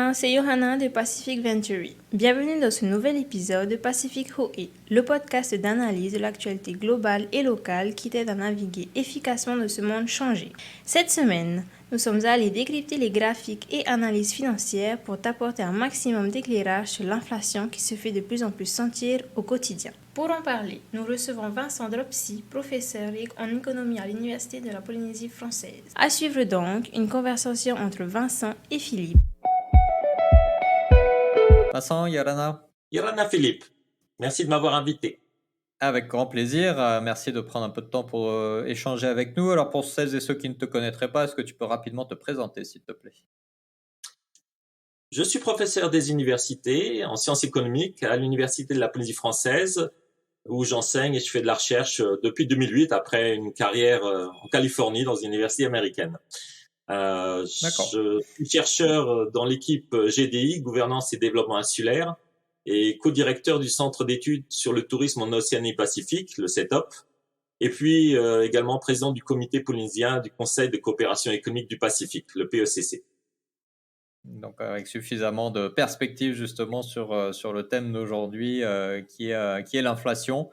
Bonjour, c'est Johanna de Pacific Venturi. Bienvenue dans ce nouvel épisode de Pacific OE, le podcast d'analyse de l'actualité globale et locale qui t'aide à naviguer efficacement dans ce monde changé. Cette semaine, nous sommes allés décrypter les graphiques et analyses financières pour t'apporter un maximum d'éclairage sur l'inflation qui se fait de plus en plus sentir au quotidien. Pour en parler, nous recevons Vincent Dropsy, professeur en économie à l'Université de la Polynésie française. À suivre donc une conversation entre Vincent et Philippe. Vincent, Yorana. Yorana Philippe, merci de m'avoir invité. Avec grand plaisir. Merci de prendre un peu de temps pour échanger avec nous. Alors, pour celles et ceux qui ne te connaîtraient pas, est-ce que tu peux rapidement te présenter, s'il te plaît? Je suis professeur des universités en sciences économiques à l'Université de la Polynésie française, où j'enseigne et je fais de la recherche depuis 2008, après une carrière en Californie dans une université américaine. Je suis chercheur dans l'équipe GDI, Gouvernance et Développement Insulaire, et co-directeur du Centre d'études sur le tourisme en Océanie-Pacifique, le CETOP, et puis également président du comité polynésien du Conseil de coopération économique du Pacifique, le PECC. Donc, avec suffisamment de perspectives justement sur le thème d'aujourd'hui qui est l'inflation.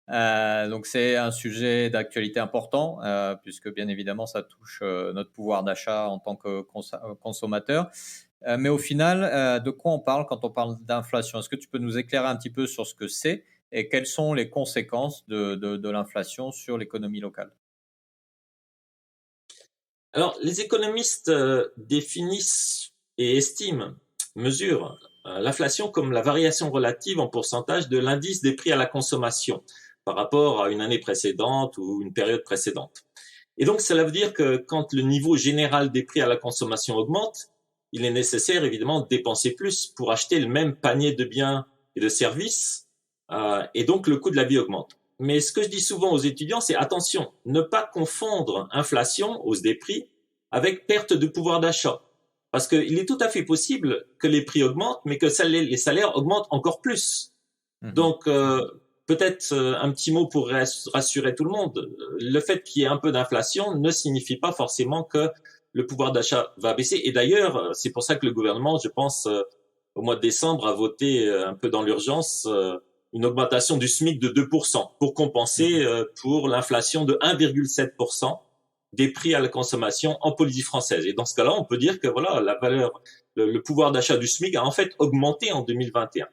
Donc, c'est un sujet d'actualité important puisque bien évidemment, ça touche notre pouvoir d'achat en tant que consommateur. Mais au final, de quoi on parle quand on parle d'inflation? Est-ce que tu peux nous éclairer un petit peu sur ce que c'est et quelles sont les conséquences de l'inflation sur l'économie locale? Alors, les économistes définissent et estiment, mesurent l'inflation comme la variation relative en pourcentage de l'indice des prix à la consommation par rapport à une année précédente ou une période précédente. Et donc, cela veut dire que quand le niveau général des prix à la consommation augmente, il est nécessaire évidemment de dépenser plus pour acheter le même panier de biens et de services, et donc le coût de la vie augmente. Mais ce que je dis souvent aux étudiants, c'est attention, ne pas confondre inflation, hausse des prix, avec perte de pouvoir d'achat. Parce qu'il est tout à fait possible que les prix augmentent, mais que les salaires augmentent encore plus. Donc, peut-être un petit mot pour rassurer tout le monde. Le fait qu'il y ait un peu d'inflation ne signifie pas forcément que le pouvoir d'achat va baisser. Et d'ailleurs, c'est pour ça que le gouvernement, je pense, au mois de décembre, a voté un peu dans l'urgence une augmentation du SMIC de 2% pour compenser pour l'inflation de 1,7% des prix à la consommation en Polynésie française. Et dans ce cas-là, on peut dire que voilà, la valeur, le pouvoir d'achat du SMIC a en fait augmenté en 2021.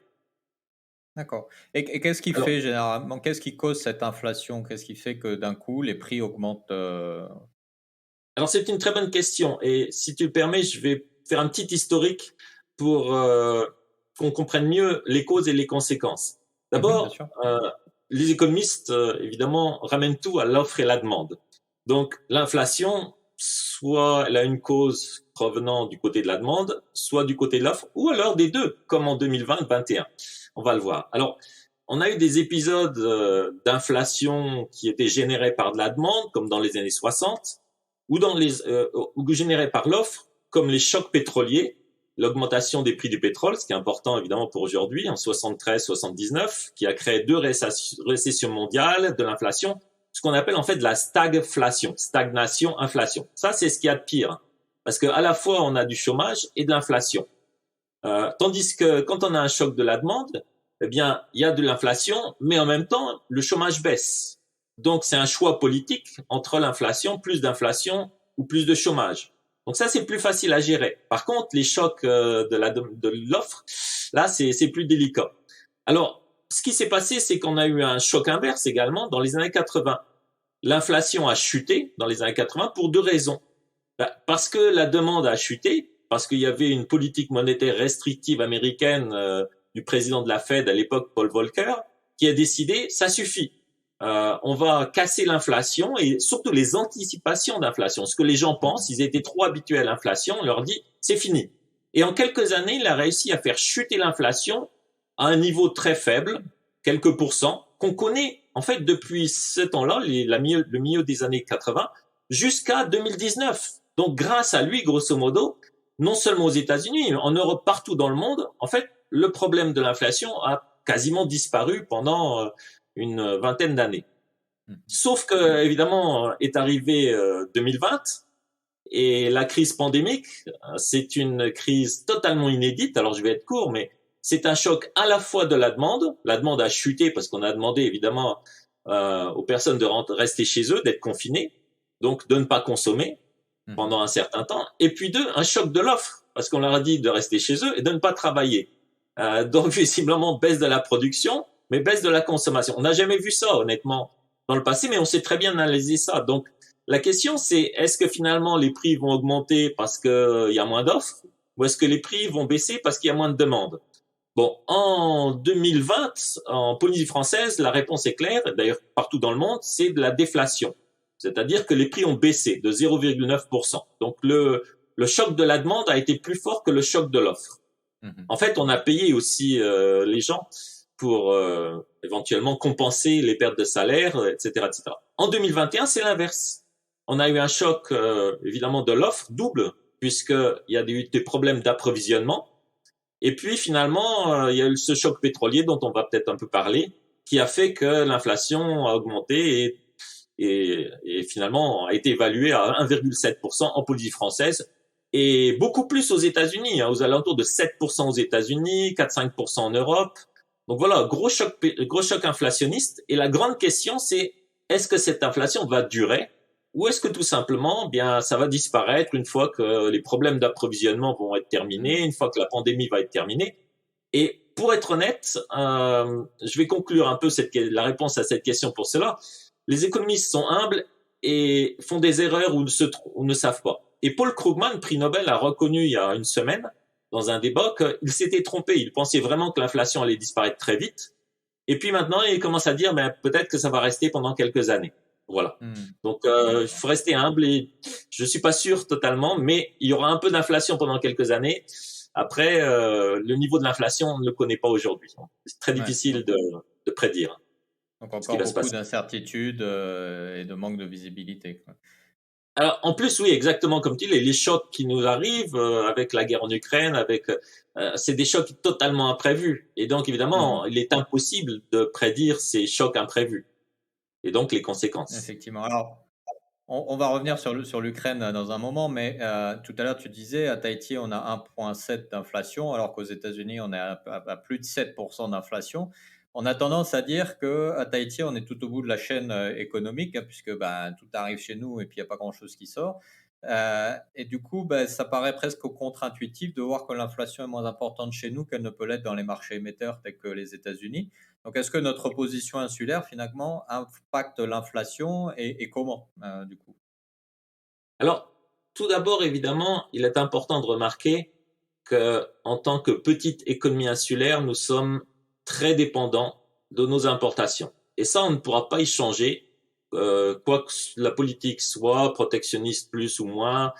D'accord. Et qu'est-ce qui fait généralement, qu'est-ce qui cause cette inflation? Qu'est-ce qui fait que d'un coup, les prix augmentent? Alors, c'est une très bonne question. Et si tu le permets, je vais faire un petit historique pour qu'on comprenne mieux les causes et les conséquences. D'abord, les économistes, évidemment, ramènent tout à l'offre et la demande. Donc, l'inflation, soit elle a une cause provenant du côté de la demande, soit du côté de l'offre, ou alors des deux, comme en 2020-2021. On va le voir. Alors, on a eu des épisodes d'inflation qui étaient générés par de la demande, comme dans les années 60, ou générés par l'offre, comme les chocs pétroliers, l'augmentation des prix du pétrole, ce qui est important évidemment pour aujourd'hui, en 73-79, qui a créé 2 récessions mondiales, de l'inflation, ce qu'on appelle en fait de la stagflation, stagnation, inflation. Ça, c'est ce qu'il y a de pire, parce que à la fois on a du chômage et de l'inflation. Tandis que quand on a un choc de la demande, eh bien, il y a de l'inflation, mais en même temps, le chômage baisse. Donc, c'est un choix politique entre l'inflation, plus d'inflation ou plus de chômage. Donc ça, c'est plus facile à gérer. Par contre, les chocs de l'offre, là, c'est plus délicat. Alors, ce qui s'est passé, c'est qu'on a eu un choc inverse également dans les années 80. L'inflation a chuté dans les années 80 pour 2 raisons. Parce que la demande a chuté, parce qu'il y avait une politique monétaire restrictive américaine du président de la Fed à l'époque, Paul Volcker, qui a décidé, ça suffit. On va casser l'inflation et surtout les anticipations d'inflation. Ce que les gens pensent, ils étaient trop habitués à l'inflation, on leur dit, c'est fini. Et en quelques années, il a réussi à faire chuter l'inflation à un niveau très faible, quelques pourcents, qu'on connaît en fait depuis ce temps-là, le milieu des années 80, jusqu'à 2019. Donc grâce à lui, grosso modo, non seulement aux États-Unis, mais en Europe, partout dans le monde, en fait, le problème de l'inflation a quasiment disparu pendant une vingtaine d'années. Sauf que, évidemment, est arrivé 2020, Et la crise pandémique, c'est une crise totalement inédite. Alors, je vais être court, mais c'est un choc à la fois de la demande. La demande a chuté parce qu'on a demandé évidemment aux personnes de rester chez eux, d'être confinés, donc de ne pas consommer pendant un certain temps. Et puis un choc de l'offre parce qu'on leur a dit de rester chez eux et de ne pas travailler. Donc, visiblement, baisse de la production, mais baisse de la consommation. On n'a jamais vu ça, honnêtement, dans le passé, mais on sait très bien analyser ça. Donc, la question, c'est est-ce que finalement les prix vont augmenter parce qu'il y a moins d'offres ou est-ce que les prix vont baisser parce qu'il y a moins de demandes? Bon, en 2020, en Polynésie française, la réponse est claire, d'ailleurs partout dans le monde, c'est de la déflation. C'est-à-dire que les prix ont baissé de 0,9%. Donc, le choc de la demande a été plus fort que le choc de l'offre. En fait, on a payé aussi les gens pour éventuellement compenser les pertes de salaire, etc., etc. En 2021, c'est l'inverse. On a eu un choc, évidemment, de l'offre double, puisqu'il y a eu des problèmes d'approvisionnement. Et puis, finalement, il y a eu ce choc pétrolier dont on va peut-être un peu parler, qui a fait que l'inflation a augmenté et finalement a été évaluée à 1,7% en Polynésie française et beaucoup plus aux États-Unis, aux alentours de 7% aux États-Unis, 4-5% en Europe. Donc voilà, gros choc inflationniste. Et la grande question, c'est est-ce que cette inflation va durer? Ou est-ce que tout simplement, bien, ça va disparaître une fois que les problèmes d'approvisionnement vont être terminés, une fois que la pandémie va être terminée? Et pour être honnête, je vais conclure un peu la réponse à cette question pour cela. Les économistes sont humbles et font des erreurs ou ne savent pas. Et Paul Krugman, prix Nobel, a reconnu il y a une semaine, dans un débat, qu'il s'était trompé. Il pensait vraiment que l'inflation allait disparaître très vite. Et puis maintenant, il commence à dire, peut-être que ça va rester pendant quelques années. Voilà. Donc, il faut rester humble et je suis pas sûr totalement, mais il y aura un peu d'inflation pendant quelques années. Après, le niveau de l'inflation, on ne le connaît pas aujourd'hui. C'est très difficile de prédire. Donc, encore beaucoup d'incertitudes et de manque de visibilité, quoi. Alors, en plus, oui, exactement comme tu dis, les chocs qui nous arrivent avec la guerre en Ukraine, c'est des chocs totalement imprévus. Et donc, évidemment, il est impossible de prédire ces chocs imprévus. Et donc, les conséquences. Effectivement. Alors, on va revenir sur l'Ukraine dans un moment, mais tout à l'heure, tu disais, à Tahiti, on a 1,7 d'inflation, alors qu'aux États-Unis, on est à plus de 7% d'inflation. On a tendance à dire qu'à Tahiti, on est tout au bout de la chaîne économique, puisque tout arrive chez nous et puis il n'y a pas grand-chose qui sort. Et du coup, ça paraît presque contre-intuitif de voir que l'inflation est moins importante chez nous qu'elle ne peut l'être dans les marchés émetteurs tels que les États-Unis. Donc, est-ce que notre position insulaire, finalement, impacte l'inflation et comment, du coup? Alors, tout d'abord, évidemment, il est important de remarquer qu'en tant que petite économie insulaire, nous sommes très dépendants de nos importations. Et ça, on ne pourra pas y changer, quoi que la politique soit, protectionniste plus ou moins.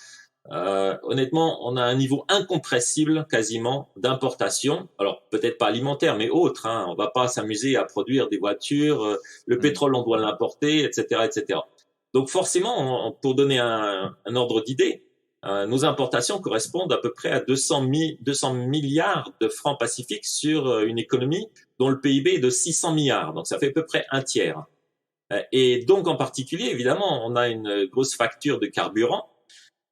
Honnêtement, on a un niveau incompressible quasiment d'importation. Alors peut-être pas alimentaire, mais autre. On va pas s'amuser à produire des voitures. Le pétrole, on doit l'importer, etc., etc. Donc forcément, pour donner un ordre d'idée, nos importations correspondent à peu près à 200 milliards de francs pacifiques sur une économie dont le PIB est de 600 milliards. Donc ça fait à peu près un tiers. Et donc en particulier, évidemment, on a une grosse facture de carburant.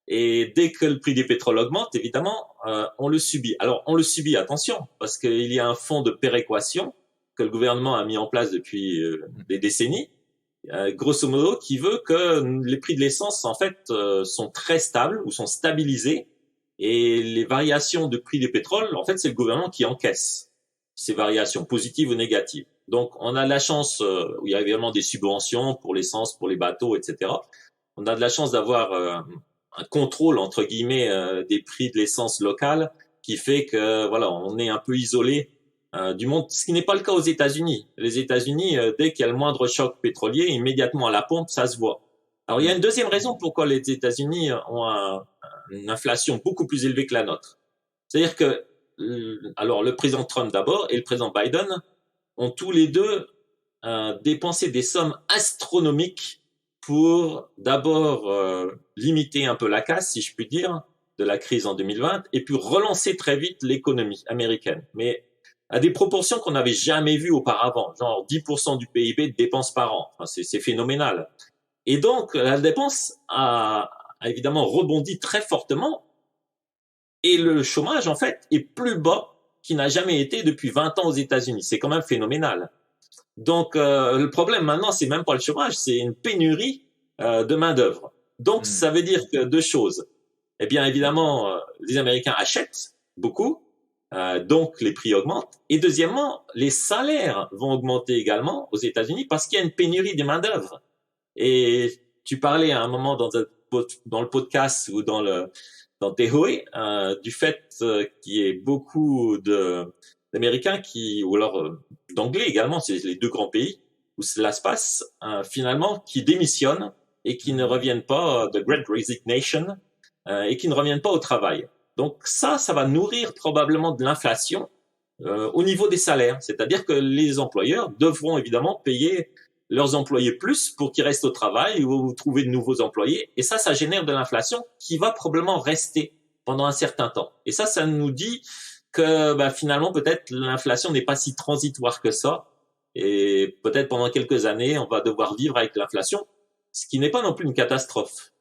Et dès que le prix des pétroles augmente, évidemment, on le subit. Alors, on le subit, attention, parce qu'il y a un fonds de péréquation que le gouvernement a mis en place depuis des décennies, grosso modo, qui veut que les prix de l'essence, en fait, sont très stables ou sont stabilisés. Et les variations de prix des pétroles, en fait, c'est le gouvernement qui encaisse ces variations, positives ou négatives. Donc, on a de la chance, où il y a évidemment des subventions pour l'essence, pour les bateaux, etc. On a de la chance d'avoir un contrôle entre guillemets des prix de l'essence locale qui fait que voilà, on est un peu isolé du monde, ce qui n'est pas le cas aux États-Unis. Les États-Unis, dès qu'il y a le moindre choc pétrolier, immédiatement à la pompe, ça se voit. Alors il y a une deuxième raison pourquoi les États-Unis ont une inflation beaucoup plus élevée que la nôtre. C'est-à-dire que alors le président Trump d'abord et le président Biden ont tous les deux dépensé des sommes astronomiques pour d'abord limiter un peu la casse, si je puis dire, de la crise en 2020, et puis relancer très vite l'économie américaine, mais à des proportions qu'on n'avait jamais vues auparavant, genre 10% du PIB de dépenses par an. Enfin, c'est phénoménal. Et donc, la dépense a a évidemment rebondi très fortement et le chômage, en fait, est plus bas qu'il n'a jamais été depuis 20 ans aux États-Unis. C'est quand même phénoménal. Donc, le problème maintenant, c'est même pas le chômage, c'est une pénurie de main-d'œuvre. Donc, ça veut dire que deux choses. Eh bien, évidemment, les Américains achètent beaucoup, donc les prix augmentent. Et deuxièmement, les salaires vont augmenter également aux États-Unis parce qu'il y a une pénurie de main-d'œuvre. Et tu parlais à un moment dans le podcast ou dans Tehoe du fait qu'il y ait beaucoup d'Américains ou alors d'Anglais également, c'est les deux grands pays où cela se passe, finalement, qui démissionnent et qui ne reviennent pas, the Great Resignation, et qui ne reviennent pas au travail. Donc ça va nourrir probablement de l'inflation au niveau des salaires. C'est-à-dire que les employeurs devront évidemment payer leurs employés plus pour qu'ils restent au travail ou trouver de nouveaux employés. Et ça génère de l'inflation qui va probablement rester pendant un certain temps. Et ça nous dit que finalement, peut-être l'inflation n'est pas si transitoire que ça. Et peut-être pendant quelques années, on va devoir vivre avec l'inflation, ce qui n'est pas non plus une catastrophe.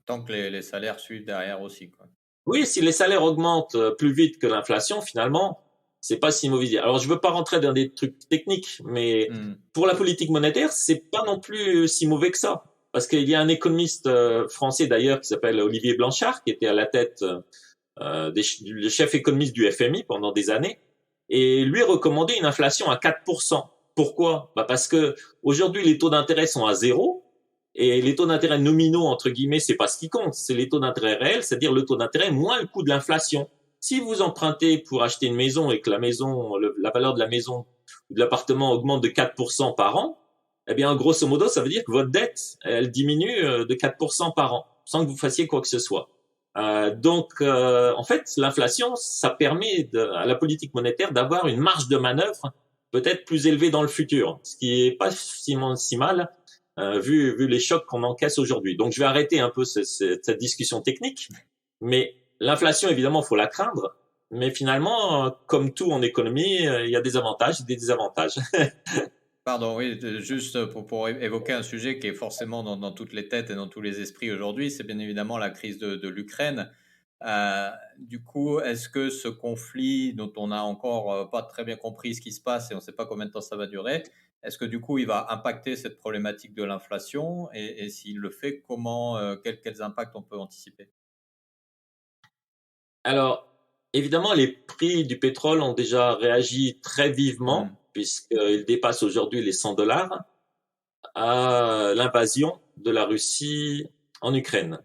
Tant que les salaires suivent derrière aussi, quoi. Oui, si les salaires augmentent plus vite que l'inflation, finalement, c'est pas si mauvais. Alors, je veux pas rentrer dans des trucs techniques, mais pour la politique monétaire, c'est pas non plus si mauvais que ça. Parce qu'il y a un économiste français d'ailleurs qui s'appelle Olivier Blanchard, qui était à la tête le chef économiste du FMI pendant des années, et lui recommandait une inflation à 4%. Pourquoi? Parce que aujourd'hui les taux d'intérêt sont à 0. Et les taux d'intérêt nominaux, entre guillemets, c'est pas ce qui compte, c'est les taux d'intérêt réels, c'est-à-dire le taux d'intérêt moins le coût de l'inflation. Si vous empruntez pour acheter une maison et que la valeur de la maison ou de l'appartement augmente de 4% par an, eh bien, grosso modo, ça veut dire que votre dette, elle diminue de 4% par an, sans que vous fassiez quoi que ce soit. Donc, en fait, l'inflation, ça permet à la politique monétaire d'avoir une marge de manœuvre peut-être plus élevée dans le futur, ce qui est pas si mal. Vu les chocs qu'on encaisse aujourd'hui. Donc, je vais arrêter un peu cette discussion technique, mais l'inflation, évidemment, faut la craindre, mais finalement, comme tout en économie, il y a des avantages et des désavantages. Pardon, oui, juste pour évoquer un sujet qui est forcément dans toutes les têtes et dans tous les esprits aujourd'hui, c'est bien évidemment la crise de l'Ukraine. Du coup, est-ce que ce conflit dont on n'a encore pas très bien compris ce qui se passe et on ne sait pas combien de temps ça va durer, est-ce que du coup, il va impacter cette problématique de l'inflation et s'il le fait, quels impacts on peut anticiper? Alors, évidemment, les prix du pétrole ont déjà réagi très vivement, puisqu'ils dépassent aujourd'hui les $100 à l'invasion de la Russie en Ukraine.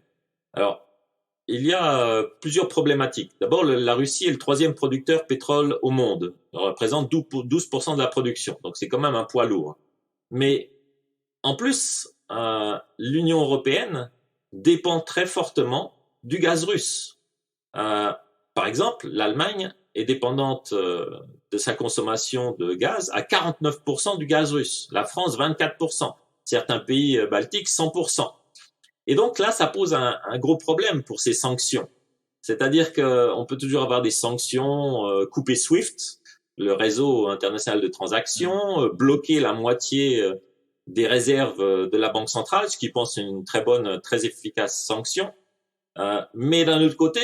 Alors, il y a plusieurs problématiques. D'abord, la Russie est le 3e producteur pétrole au monde. Elle représente 12% de la production. Donc, c'est quand même un poids lourd. Mais en plus, l'Union européenne dépend très fortement du gaz russe. Par exemple, l'Allemagne est dépendante de sa consommation de gaz à 49% du gaz russe. La France, 24%. Certains pays baltiques, 100%. Et donc là, ça pose un gros problème pour ces sanctions. C'est-à-dire qu'on peut toujours avoir des sanctions, couper SWIFT, le réseau international de transactions, bloquer la moitié des réserves de la Banque centrale, ce qui pense une très bonne, très efficace sanction. Mais d'un autre côté,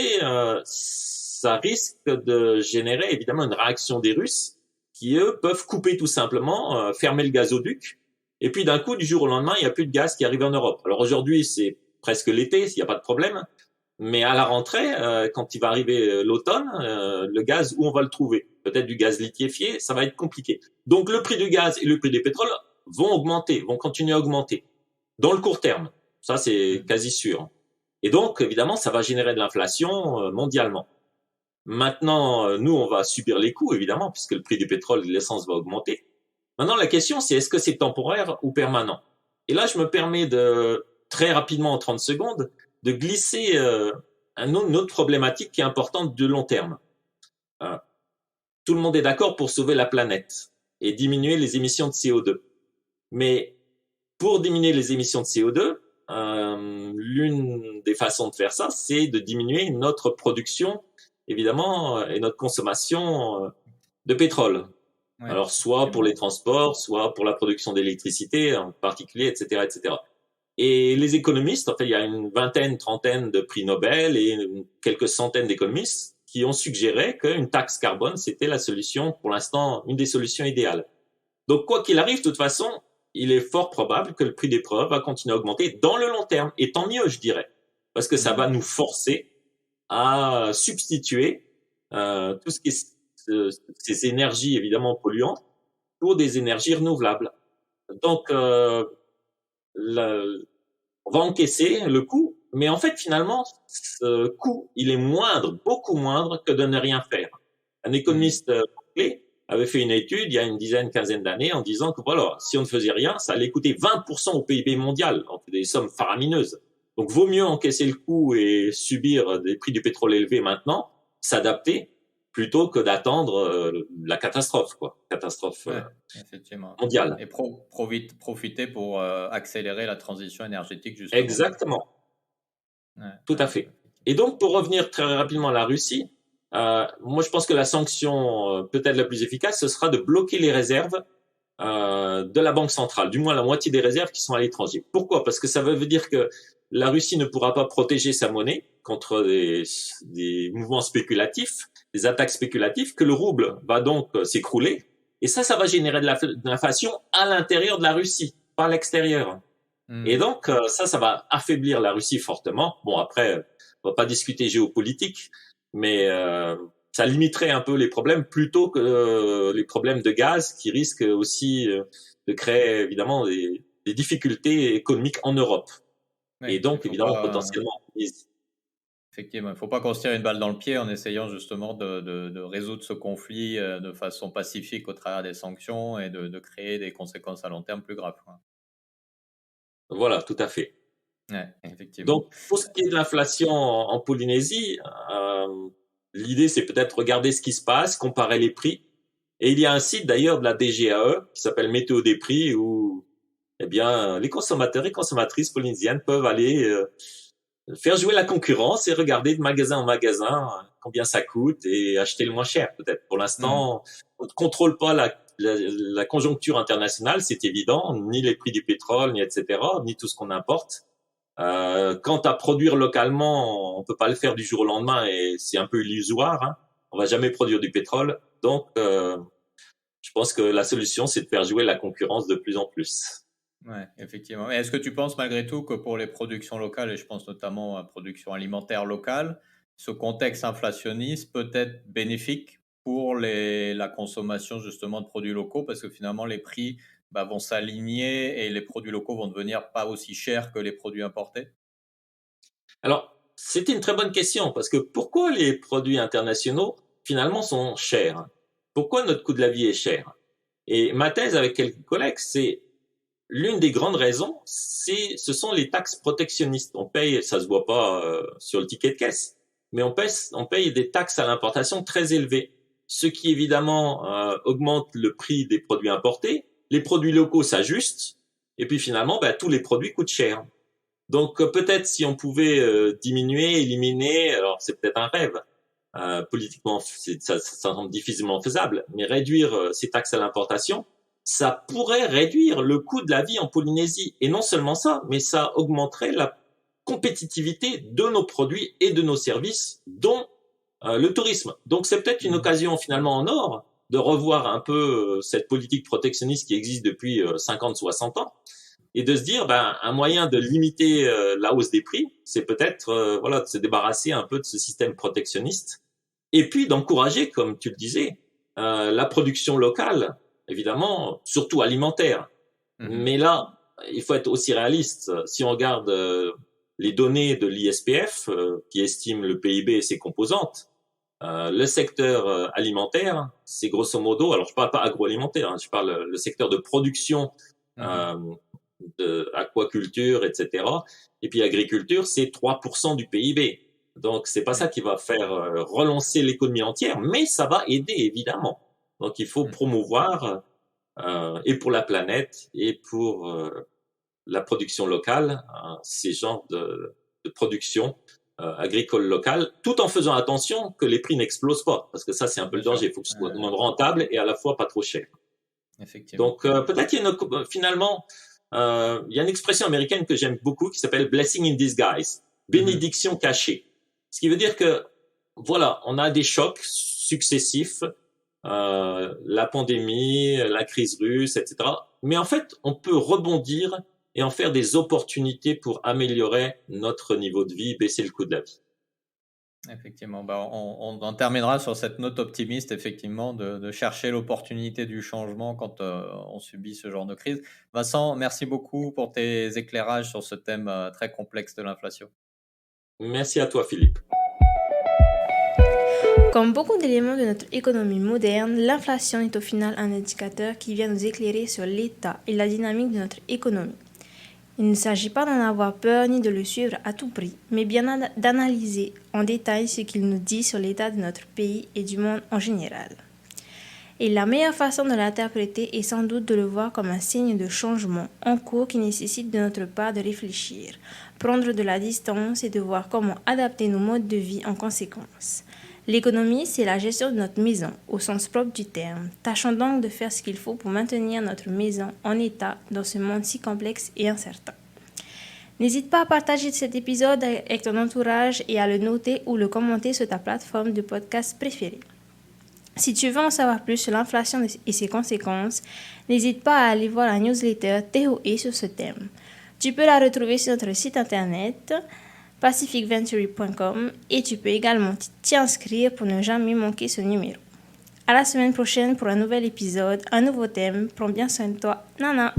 ça risque de générer évidemment une réaction des Russes qui, eux, peuvent couper tout simplement, fermer le gazoduc. Et puis d'un coup, du jour au lendemain, il n'y a plus de gaz qui arrive en Europe. Alors aujourd'hui, c'est presque l'été, il n'y a pas de problème. Mais à la rentrée, quand il va arriver l'automne, le gaz, où on va le trouver? Peut-être du gaz liquéfié, ça va être compliqué. Donc le prix du gaz et le prix des pétroles vont continuer à augmenter. Dans le court terme, ça c'est quasi sûr. Et donc, évidemment, ça va générer de l'inflation mondialement. Maintenant, nous, on va subir les coûts, évidemment, puisque le prix du pétrole et de l'essence va augmenter. Maintenant, la question, c'est est-ce que c'est temporaire ou permanent? Et là, je me permets de, très rapidement, en 30 secondes, de glisser une autre problématique qui est importante de long terme. Tout le monde est d'accord pour sauver la planète et diminuer les émissions de CO2. Mais pour diminuer les émissions de CO2, l'une des façons de faire ça, c'est de diminuer notre production, évidemment, et notre consommation de pétrole. Ouais, alors, soit pour les transports, soit pour la production d'électricité en particulier, etc., etc. Et les économistes, en fait, il y a une vingtaine, trentaine de prix Nobel et quelques centaines d'économistes qui ont suggéré qu'une taxe carbone, c'était la solution, pour l'instant, une des solutions idéales. Donc, quoi qu'il arrive, de toute façon, il est fort probable que le prix des preuves va continuer à augmenter dans le long terme. Et tant mieux, je dirais, parce que ça va nous forcer à substituer tout ce qui est ces énergies évidemment polluantes pour des énergies renouvelables. Donc, on va encaisser le coût, mais en fait, finalement, ce coût, il est moindre, beaucoup moindre que de ne rien faire. Un économiste clé avait fait une étude il y a une dizaine, quinzaine d'années en disant que voilà, si on ne faisait rien, ça allait coûter 20% au PIB mondial, donc des sommes faramineuses. Donc, vaut mieux encaisser le coût et subir des prix du pétrole élevés maintenant, s'adapter, plutôt que d'attendre la catastrophe, catastrophe mondiale. Et profiter pour accélérer la transition énergétique, justement. Exactement. Tout à fait. Et donc, pour revenir très rapidement à la Russie, moi, je pense que la sanction peut-être la plus efficace, ce sera de bloquer les réserves de la Banque centrale, du moins la moitié des réserves qui sont à l'étranger. Pourquoi ? Parce que ça veut dire que la Russie ne pourra pas protéger sa monnaie contre des mouvements spéculatifs, des attaques spéculatives, que le rouble va donc s'écrouler. Et ça va générer de l'inflation à l'intérieur de la Russie, pas à l'extérieur. Et donc, ça va affaiblir la Russie fortement. Bon, après, on va pas discuter géopolitique, mais ça limiterait un peu les problèmes plutôt que les problèmes de gaz qui risquent aussi de créer évidemment des difficultés économiques en Europe. Oui, et donc, évidemment, potentiellement. Effectivement, il ne faut pas qu'on se tire une balle dans le pied en essayant justement de résoudre ce conflit de façon pacifique au travers des sanctions et de créer des conséquences à long terme plus graves. Voilà, tout à fait. Ouais, effectivement. Donc, pour ce qui est de l'inflation en Polynésie, l'idée, c'est peut-être regarder ce qui se passe, comparer les prix. Et il y a un site d'ailleurs de la DGAE qui s'appelle Météo des prix où eh bien, les consommateurs et consommatrices polynésiennes peuvent aller faire jouer la concurrence et regarder de magasin en magasin combien ça coûte et acheter le moins cher peut-être. Pour l'instant, on ne contrôle pas la conjoncture internationale, c'est évident, ni les prix du pétrole, ni etc., ni tout ce qu'on importe. Quant à produire localement, on peut pas le faire du jour au lendemain et c'est un peu illusoire. Hein. On va jamais produire du pétrole, donc je pense que la solution c'est de faire jouer la concurrence de plus en plus. Ouais, effectivement. Mais est-ce que tu penses malgré tout que pour les productions locales, et je pense notamment à la production alimentaire locale, ce contexte inflationniste peut être bénéfique pour la consommation justement de produits locaux parce que finalement les prix vont s'aligner et les produits locaux vont devenir pas aussi chers que les produits importés? Alors, c'était une très bonne question parce que pourquoi les produits internationaux finalement sont chers? Pourquoi notre coût de la vie est cher? Et ma thèse avec quelques collègues, c'est l'une des grandes raisons, ce sont les taxes protectionnistes. On paye, ça se voit pas sur le ticket de caisse, mais on paye des taxes à l'importation très élevées, ce qui évidemment augmente le prix des produits importés. Les produits locaux s'ajustent, et puis finalement, tous les produits coûtent cher. Donc peut-être si on pouvait diminuer, éliminer, alors c'est peut-être un rêve, politiquement ça semble difficilement faisable, mais réduire ces taxes à l'importation, ça pourrait réduire le coût de la vie en Polynésie. Et non seulement ça, mais ça augmenterait la compétitivité de nos produits et de nos services, dont le tourisme. Donc c'est peut-être une occasion finalement en or de revoir un peu cette politique protectionniste qui existe depuis 50, 60 ans et de se dire un moyen de limiter la hausse des prix, c'est peut-être de se débarrasser un peu de ce système protectionniste et puis d'encourager, comme tu le disais, la production locale, évidemment, surtout alimentaire. Mais là, il faut être aussi réaliste. Si on regarde les données de l'ISPF, qui estime le PIB et ses composantes, le secteur alimentaire, c'est grosso modo, alors je parle pas agroalimentaire, je parle le secteur de production, de aquaculture, etc. Et puis agriculture, c'est 3% du PIB. Donc c'est pas ça qui va faire relancer l'économie entière, mais ça va aider évidemment. Donc il faut promouvoir et pour la planète et pour la production locale ces genres de production agricole locale, tout en faisant attention que les prix n'explosent pas, parce que ça c'est un peu le danger. Il faut que ce soit rentable et à la fois pas trop cher. Donc peut-être qu'il y a finalement il y a une expression américaine que j'aime beaucoup qui s'appelle blessing in disguise, bénédiction cachée. Ce qui veut dire que, voilà, on a des chocs successifs, la pandémie, la crise russe, etc. Mais en fait, on peut rebondir et en faire des opportunités pour améliorer notre niveau de vie, baisser le coût de la vie. Effectivement, on en terminera sur cette note optimiste, effectivement, de chercher l'opportunité du changement quand on subit ce genre de crise. Vincent, merci beaucoup pour tes éclairages sur ce thème très complexe de l'inflation. Merci à toi, Philippe. Comme beaucoup d'éléments de notre économie moderne, l'inflation est au final un indicateur qui vient nous éclairer sur l'état et la dynamique de notre économie. Il ne s'agit pas d'en avoir peur ni de le suivre à tout prix, mais bien d'analyser en détail ce qu'il nous dit sur l'état de notre pays et du monde en général. Et la meilleure façon de l'interpréter est sans doute de le voir comme un signe de changement en cours qui nécessite de notre part de réfléchir, prendre de la distance et de voir comment adapter nos modes de vie en conséquence. L'économie, c'est la gestion de notre maison, au sens propre du terme. Tâchons donc de faire ce qu'il faut pour maintenir notre maison en état dans ce monde si complexe et incertain. N'hésite pas à partager cet épisode avec ton entourage et à le noter ou le commenter sur ta plateforme de podcast préférée. Si tu veux en savoir plus sur l'inflation et ses conséquences, n'hésite pas à aller voir la newsletter TOE sur ce thème. Tu peux la retrouver sur notre site internet pacificventury.com et tu peux également t'y inscrire pour ne jamais manquer ce numéro. À la semaine prochaine pour un nouvel épisode, un nouveau thème. Prends bien soin de toi. Nana!